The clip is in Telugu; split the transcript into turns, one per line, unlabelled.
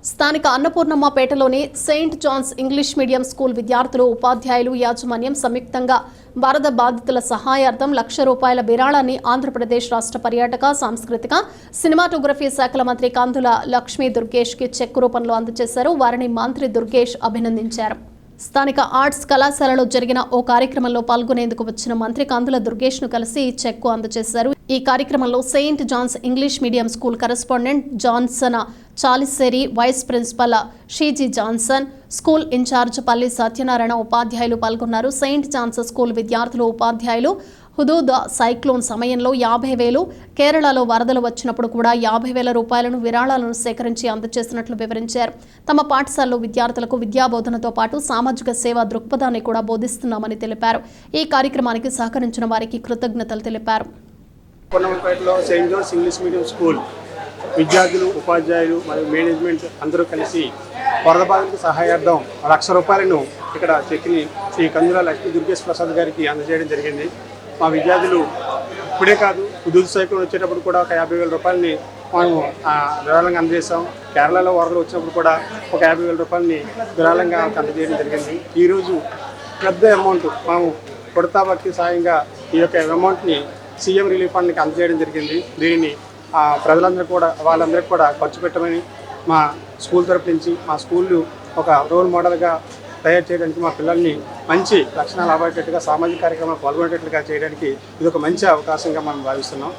స్థానిక అన్నపూర్ణమ్మపేటలోని saint John's English medium school విద్యార్థులు, ఉపాధ్యాయులు, యాజమాన్యం సంయుక్తంగా వరద బాధితుల సహాయార్థం ₹1,00,000 విరాళాన్ని ఆంధ్రప్రదేశ్ రాష్ట్ర పర్యాటక, సాంస్కృతిక, సినిమాటోగ్రఫీ శాఖల మంత్రి కందుల లక్ష్మీ దుర్గేష్కి చెక్ రూపంలో అందజేశారు. వారిని మంత్రి దుర్గేష్ అభినందించారు. స్థానిక ఆర్ట్స్ కళాశాలలో జరిగిన ఓ కార్యక్రమంలో పాల్గొనేందుకు వచ్చిన మంత్రి కందుల దుర్గేష్ను కలిసి చెక్కు అందజేశారు. ఈ కార్యక్రమంలో saint John's English medium school correspondent Johnson Chaliseri, vice principal Sheeji Johnson, school in charge Palli Satyanarayana, ఉపాధ్యాయులు పాల్గొన్నారు. సెయింట్ జాన్స్ స్కూల్ విద్యార్థులు, ఉపాధ్యాయులు హుదూద్ సైక్లోన్ సమయంలో 50,000, కేరళలో వరదలు వచ్చినప్పుడు కూడా ₹50,000 విరాళాలను సేకరించి అందజేసినట్లు వివరించారు. తమ పాఠశాలలో విద్యార్థులకు విద్యాబోధనతో పాటు సామాజిక సేవా దృక్పథాన్ని కూడా బోధిస్తున్నామని తెలిపారు. ఈ కార్యక్రమానికి సహకరించిన వారికి కృతజ్ఞతలు తెలిపారు.
Saint John's English medium school విద్యార్థులు, ఉపాధ్యాయులు మరియు మేనేజ్మెంట్ అందరూ కలిసి వరద బాధితులకు సహాయార్థం ₹1,00,000 ఇక్కడ చెక్ని శ్రీ కందుల లక్ష్మీ దుర్గేష్ ప్రసాద్ గారికి అందజేయడం జరిగింది. మా విద్యార్థులు ఇప్పుడే కాదు, హుదూద్ సైక్లోన్ వచ్చేటప్పుడు కూడా ఒక ₹50,000 మనము విరాళంగా అందజేసాం. కేరళలో వరదలు వచ్చినప్పుడు కూడా ఒక ₹50,000 విరాళంగా అందజేయడం జరిగింది. ఈరోజు పెద్ద అమౌంట్ మేము కొడతా భక్తి సాయంగా ఈ యొక్క అమౌంట్ని సీఎం రిలీఫ్ ఫండ్కి అందజేయడం జరిగింది. దీనిని ప్రజలందరూ కూడా వాళ్ళందరికీ కూడా ఖర్చు పెట్టమని మా స్కూల్ తరపు నుంచి మా స్కూళ్ళు ఒక రోల్ మోడల్గా తయారు చేయడానికి, మా పిల్లల్ని మంచి లక్షణాలు అవ్వేటట్టుగా, సామాజిక కార్యక్రమాలు పాల్గొనేటట్లుగా చేయడానికి ఇది ఒక మంచి అవకాశంగా మనం భావిస్తున్నాం.